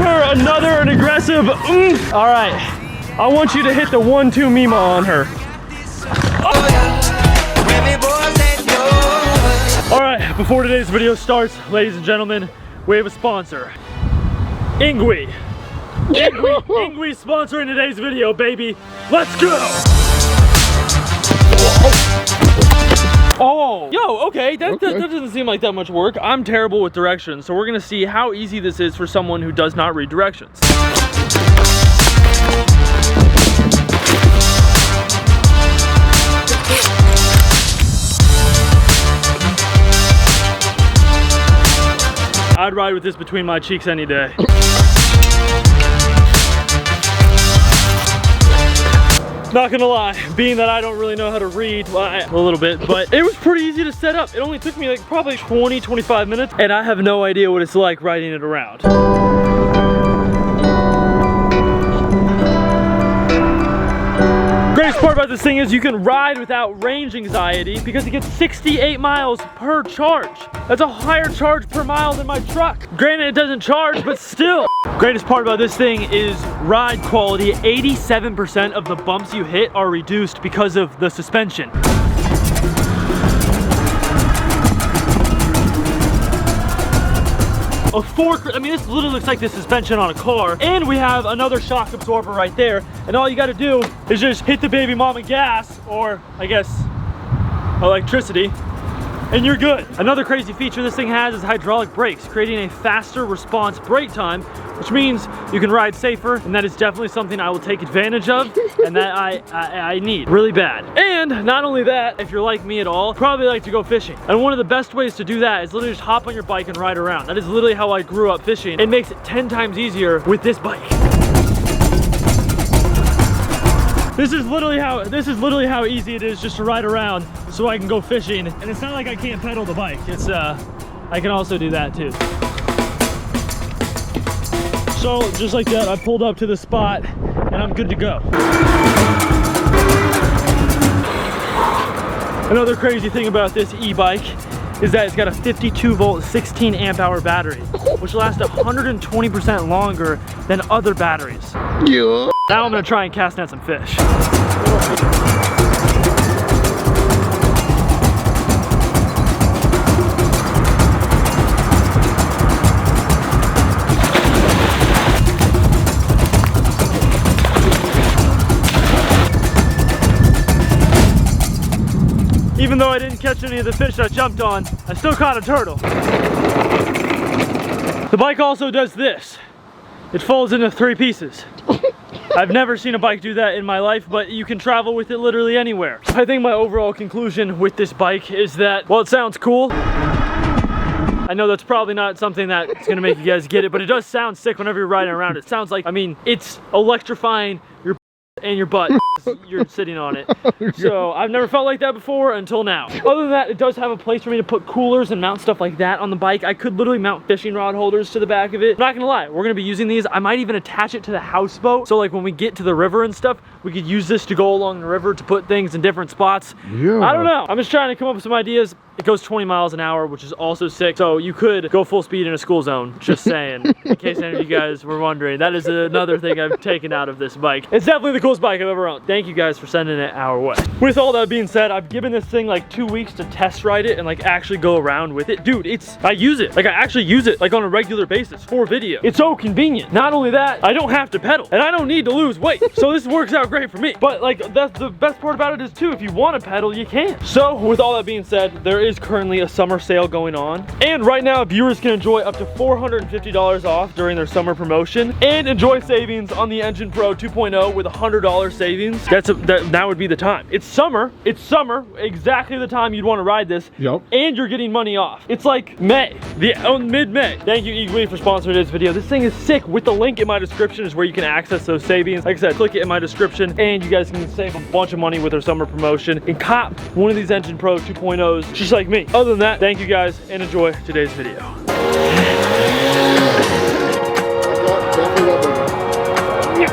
her an aggressive oomph. All right, I want you to hit the 1-2 Mima on her. All right, before today's video starts, ladies and gentlemen, we have a sponsor. Ingui. Ingui sponsoring today's video, baby. Let's go. Oh, yo, okay, that doesn't seem like that much work. I'm terrible with directions, so we're gonna see how easy this is for someone who does not read directions. I'd ride with this between my cheeks any day. Not gonna lie, being that I don't really know how to read, well, a little bit, but it was pretty easy to set up. It only took me like probably 20-25 minutes, and I have no idea what it's like riding it around. Greatest part about this thing is you can ride without range anxiety because it gets 68 miles per charge. That's a higher charge per mile than my truck. Granted, it doesn't charge, but still. Greatest part about this thing is ride quality. 87% of the bumps you hit are reduced because of the suspension. A fork, I mean, this literally looks like the suspension on a car. And we have another shock absorber right there. And all you gotta do is just hit the baby mama gas, or I guess electricity, and you're good. Another crazy feature this thing has is hydraulic brakes, creating a faster response brake time, which means you can ride safer, and that is definitely something I will take advantage of and that I need really bad. And not only that, if you're like me at all, probably like to go fishing. And one of the best ways to do that is literally just hop on your bike and ride around. That is literally how I grew up fishing. It makes it 10 times easier with this bike. This is literally how easy it is just to ride around so I can go fishing. And it's not like I can't pedal the bike. It's I can also do that too. So just like that, I pulled up to the spot and I'm good to go. Another crazy thing about this e-bike is that it's got a 52 volt, 16 amp hour battery, which lasts 120% longer than other batteries. Yeah. Now I'm gonna try and cast net some fish. Even though I didn't catch any of the fish I jumped on, I still caught a turtle. The bike also does this. It folds into 3 pieces. I've never seen a bike do that in my life, but you can travel with it literally anywhere. I think my overall conclusion with this bike is that, while it sounds cool, I know that's probably not something that's gonna make you guys get it, but it does sound sick whenever you're riding around. It sounds like, I mean, it's electrifying your and your butt. You're sitting on it. So I've never felt like that before until now. Other than that, it does have a place for me to put coolers and mount stuff like that on the bike. I could literally mount fishing rod holders to the back of it. I'm not gonna lie, we're gonna be using these. I might even attach it to the houseboat. So like when we get to the river and stuff, we could use this to go along the river to put things in different spots. Yeah. I don't know. I'm just trying to come up with some ideas. It goes 20 miles an hour, which is also sick. So you could go full speed in a school zone, just saying, in case any of you guys were wondering. That is another thing I've taken out of this bike. It's definitely the coolest bike I've ever owned. Thank you guys for sending it our way. With all that being said, I've given this thing like 2 weeks to test ride it and like actually go around with it. Dude, I use it. Like I actually use it like on a regular basis for video. It's so convenient. Not only that, I don't have to pedal and I don't need to lose weight. So this works out great for me. But like that's the best part about it is too, if you want to pedal, you can. So with all that being said, there is currently a summer sale going on. And right now, viewers can enjoy up to $450 off during their summer promotion and enjoy savings on the Engine Pro 2.0 with $100 savings. That would be the time. It's summer, exactly the time you'd want to ride this. Yep. And you're getting money off. It's like May, mid-May. Thank you, Ingui, for sponsoring this video. This thing is sick. With the link in my description is where you can access those savings. Like I said, click it in my description and you guys can save a bunch of money with their summer promotion and cop one of these Engine Pro 2.0s just like me. Other than that, thank you guys and enjoy today's video.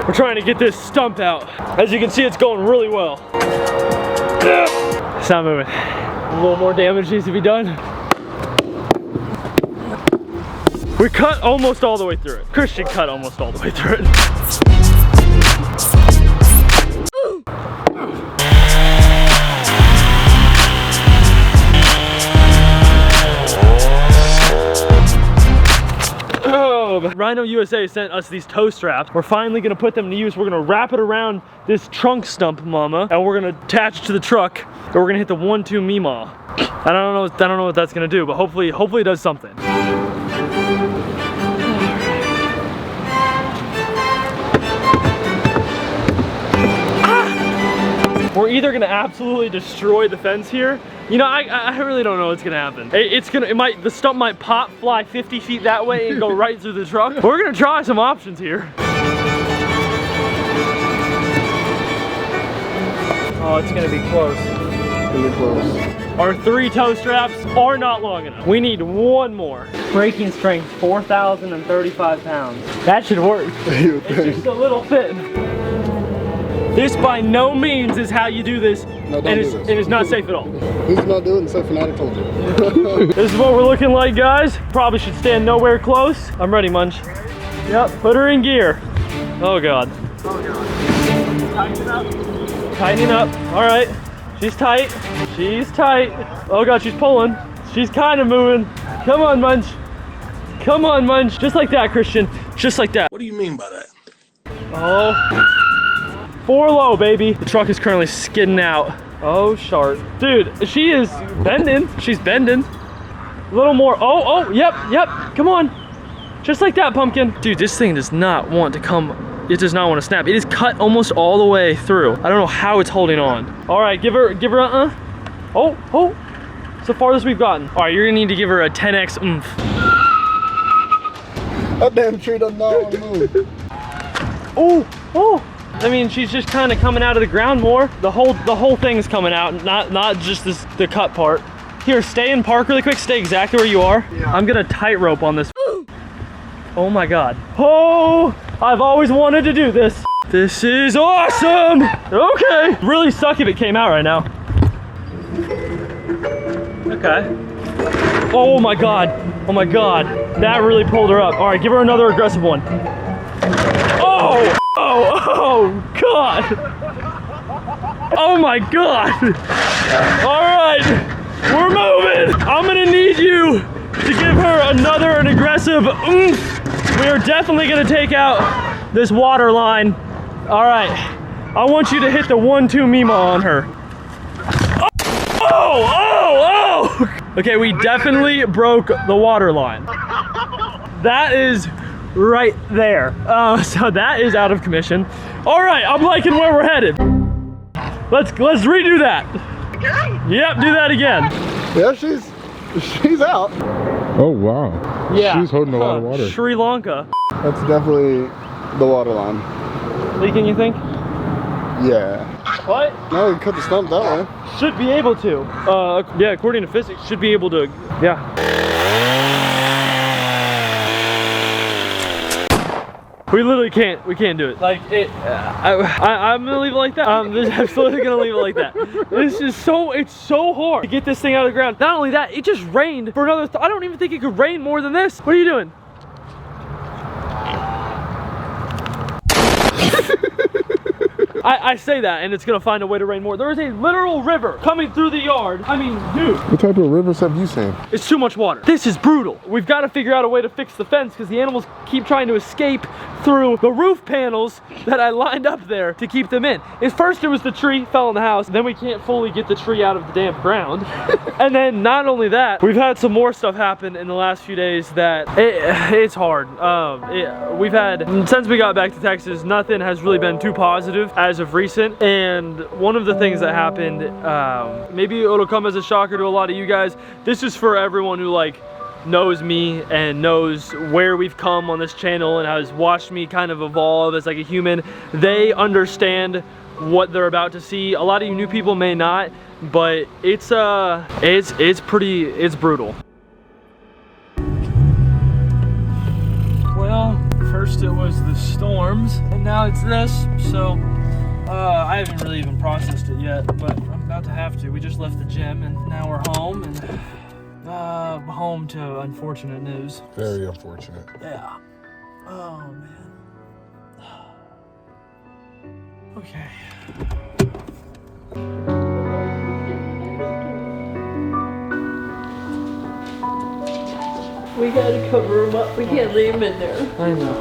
We're trying to get this stump out. As you can see, it's going really well. It's not moving. A little more damage needs to be done. We cut almost all the way through it. Christian cut almost all the way through it. Rhino USA sent us these tow straps. We're finally gonna put them to use. We're gonna wrap it around this trunk stump mama, and we're gonna attach it to the truck, and we're gonna hit the 1-2 Meemaw. I don't know what that's gonna do, but hopefully it does something. We're either gonna absolutely destroy the fence here. You know, I really don't know what's gonna happen. The stump might pop, fly 50 feet that way and go right through the truck. We're gonna try some options here. Oh, it's gonna be close. It's gonna be close. Our 3 tow straps are not long enough. We need 1 more. Braking strength, 4,035 pounds. That should work. It's just a little thin. This by no means is how you do this, no, and it's not safe at all. Who's not doing it? So Finatic told you. This is what we're looking like, guys. Probably should stand nowhere close. I'm ready, Munch. Yep, put her in gear. Oh God. Oh God. Tightening up. Tightening up. All right. She's tight. She's tight. Oh God, she's pulling. She's kind of moving. Come on, Munch. Come on, Munch. Just like that, Christian. Just like that. What do you mean by that? Oh. 4 low, baby. The truck is currently skidding out. Oh, sharp. Dude, she is bending. She's bending. A little more. Oh, yep. Come on. Just like that, pumpkin. Dude, this thing does not want to come. It does not want to snap. It is cut almost all the way through. I don't know how it's holding on. All right, give her Oh. It's the farthest we've gotten. All right, you're gonna need to give her a 10x oomph. That damn tree does not want to move. Oh. I mean, she's just kind of coming out of the ground more. The whole thing's coming out, not just the cut part. Here, stay in park really quick. Stay exactly where you are. Yeah. I'm gonna tightrope on this. Oh my God. Oh, I've always wanted to do this. This is awesome. Okay. Really suck if it came out right now. Okay. Oh my God. Oh my God. That really pulled her up. All right, give her another aggressive one. Oh God. Oh my God. All right, we're moving. I'm gonna need you to give her an aggressive oomph. We are definitely gonna take out this water line. All right, I want you to hit the 1-2 Meemaw on her. Oh. Okay, we definitely broke the water line. That is right there. So that is out of commission. All right, I'm liking where we're headed. Let's redo that. Again? Yep, do that again. Yeah, she's out. Oh wow. Yeah. She's holding a lot of water. Sri Lanka. That's definitely the water line. Leaking, you think? Yeah. What? No, you cut the stump that way. Should be able to. Yeah, according to physics, should be able to. Yeah. We literally can't. We can't do it. Like it. I'm gonna leave it like that. I'm absolutely gonna leave it like that. This is so. It's so hard to get this thing out of the ground. Not only that, it just rained for another. I don't even think it could rain more than this. What are you doing? I say that, and it's gonna find a way to rain more. There is a literal river coming through the yard. I mean, dude. What type of rivers have you seen? It's too much water. This is brutal. We've got to figure out a way to fix the fence because the animals keep trying to escape through the roof panels that I lined up there to keep them in. At first it was the tree fell in the house, then we can't fully get the tree out of the damp ground. And then not only that, we've had some more stuff happen in the last few days that it's hard. We've had, since we got back to Texas, nothing has really been too positive as of recent. And one of the things that happened, maybe it'll come as a shocker to a lot of you guys. This is for everyone who like knows me and knows where we've come on this channel and has watched me kind of evolve as like a human. They understand what they're about to see. A lot of you new people may not, but it's brutal. Well, first it was the storms and now it's this. So I haven't really even processed it yet, but I'm about to have to. We just left the gym and now we're home and home to unfortunate news. Very unfortunate. Yeah. Oh man. Okay. We gotta cover him up. We can't leave him in there. I know.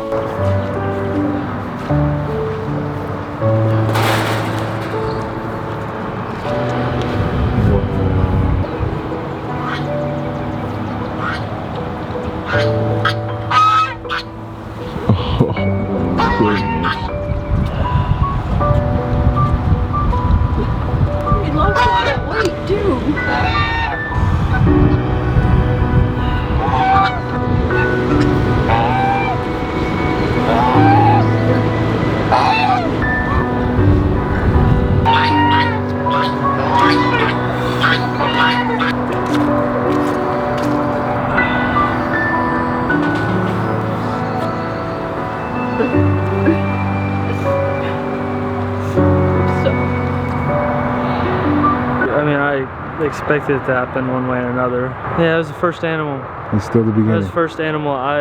We lost all that weight, too. I mean, I expected it to happen one way or another. Yeah, it was the first animal. It's still the That was beginning. the first animal I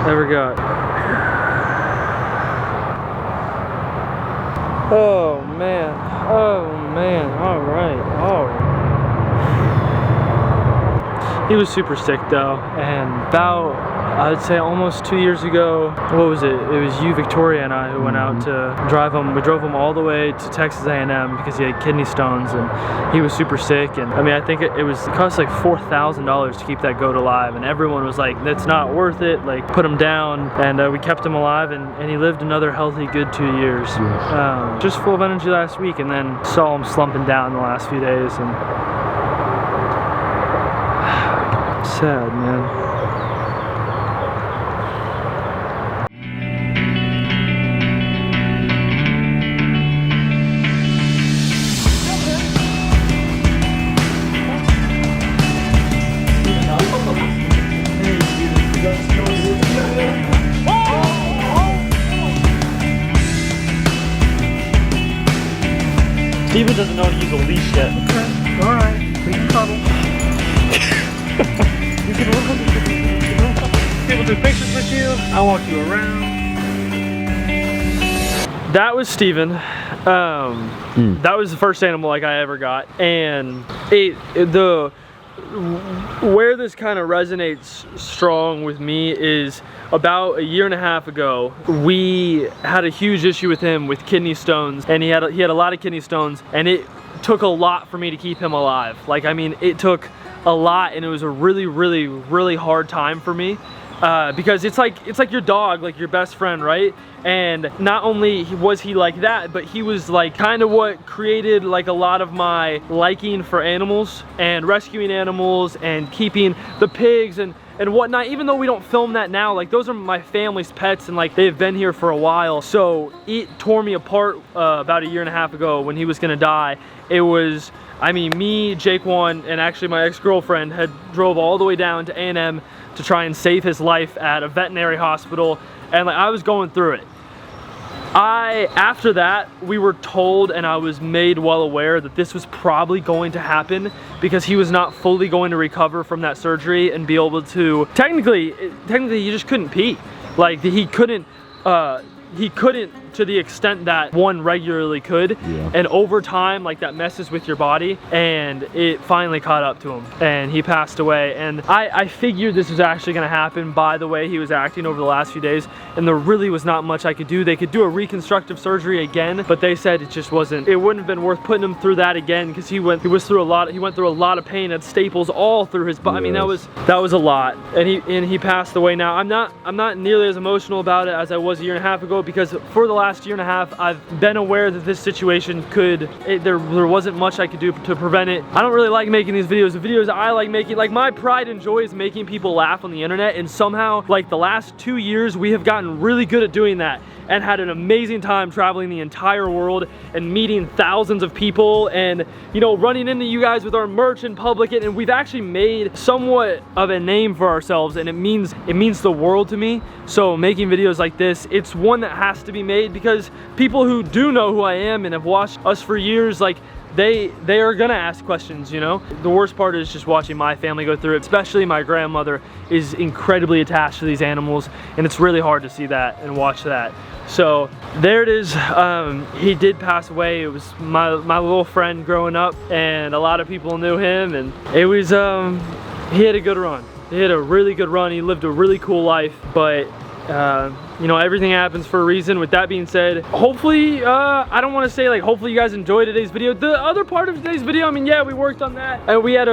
ever got. Oh man. Oh man. Alright. He was super sick though, and about, I'd say almost 2 years ago, what was it? It was you, Victoria, and I who went out to drive him. We drove him all the way to Texas A&M because he had kidney stones and he was super sick. And I mean, I think it cost like $4,000 to keep that goat alive, and everyone was like, "That's not worth it." Like, put him down, and we kept him alive, and he lived another healthy, good 2 years. Yes. Just full of energy last week, and then saw him slumping down the last few days, and sad, man. Steven doesn't know how to use a leash yet. Okay. Alright. We can cuddle. People do pictures with you. I'll walk you around. That was Steven. That was the first animal like I ever got, and where this kind of resonates strong with me is about 1.5 years ago, we had a huge issue with him with kidney stones, and he had a lot of kidney stones, and it took a lot for me to keep him alive. Like, I mean, it took a lot, and it was a really, really, really hard time for me. Because it's like your dog, like your best friend, right? And not only was he like that, but he was like kind of what created like a lot of my liking for animals and rescuing animals and keeping the pigs and whatnot. Even though we don't film that now, like those are my family's pets, and like they've been here for a while. So it tore me apart about 1.5 years ago when he was gonna die. It was, I mean, me, Jake One, and actually my ex-girlfriend had drove all the way down to A&M to try and save his life at a veterinary hospital, and like I was going through it. After that, we were told, and I was made well aware that this was probably going to happen because he was not fully going to recover from that surgery and be able to, technically he just couldn't pee. Like he couldn't to the extent that one regularly could. Yeah. And over time, like that messes with your body, and it finally caught up to him and he passed away. And I figured this was actually gonna happen by the way he was acting over the last few days, and there really was not much I could do. They could do a reconstructive surgery again, but they said it just wasn't, it wouldn't have been worth putting him through that again, because he went through a lot of pain, had staples all through his body. Yes. I mean, that was a lot, and he passed away. Now I'm not nearly as emotional about it as I was 1.5 years ago, because for the last 1.5 years I've been aware that this situation there wasn't much I could do to prevent it. I don't really like making these videos. The videos I like making, like my pride and joy is making people laugh on the internet, and somehow like the last 2 years we have gotten really good at doing that and had an amazing time traveling the entire world and meeting thousands of people, and you know, running into you guys with our merch in public, and we've actually made somewhat of a name for ourselves, and it means the world to me. So making videos like this, it's one that has to be made, because people who do know who I am and have watched us for years, like they are gonna ask questions, you know? The worst part is just watching my family go through it, especially my grandmother is incredibly attached to these animals, and it's really hard to see that and watch that. So there it is. He did pass away. It was my little friend growing up, and a lot of people knew him, and it was, he had a good run. He had a really good run. He lived a really cool life, but you know, everything happens for a reason. With that being said, hopefully, I don't want to say like hopefully you guys enjoyed today's video. The other part of today's video, I mean, yeah, we worked on that, and we got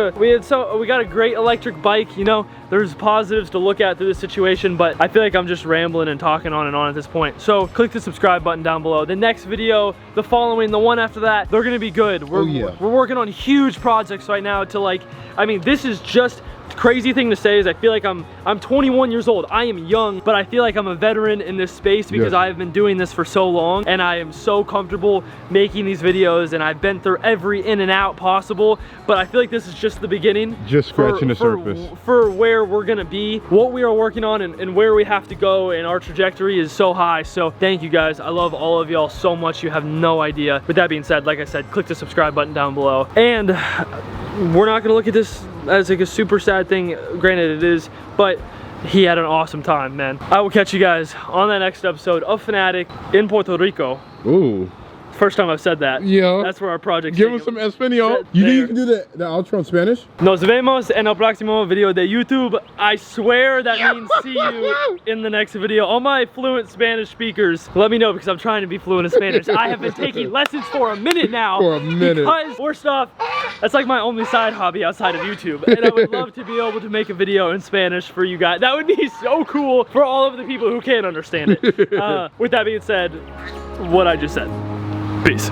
a great electric bike. You know, there's positives to look at through this situation, but I feel like I'm just rambling and talking on and on at this point. So click the subscribe button down below. The next video, the following, the one after that, they're gonna be good. We're working on huge projects right now to like, I mean, this is just crazy thing to say is I feel like I'm 21 years old. I am young, but I feel like I'm a veteran in this space because I have been doing this for so long, and I am so comfortable making these videos, and I've been through every in and out possible. But I feel like this is just the beginning, just scratching the surface for where we're gonna be, what we are working on, and where we have to go, and our trajectory is so high. So thank you guys. I love all of y'all so much. You have no idea. With that being said, like I said, click the subscribe button down below, and we're not gonna look at this as like a super sad thing, granted it is, but he had an awesome time, man. I will catch you guys on the next episode of Finatic in Puerto Rico. Ooh. First time I've said that. Yeah. That's where our project's Give us some Espanol. You think you can do the outro in Spanish? Nos vemos en el próximo video de YouTube. I swear that means see you in the next video. All my fluent Spanish speakers, let me know because I'm trying to be fluent in Spanish. I have been taking lessons for a minute now. For a minute. Because first off, that's like my only side hobby outside of YouTube. And I would love to be able to make a video in Spanish for you guys. That would be so cool for all of the people who can't understand it. With that being said, what I just said. Peace.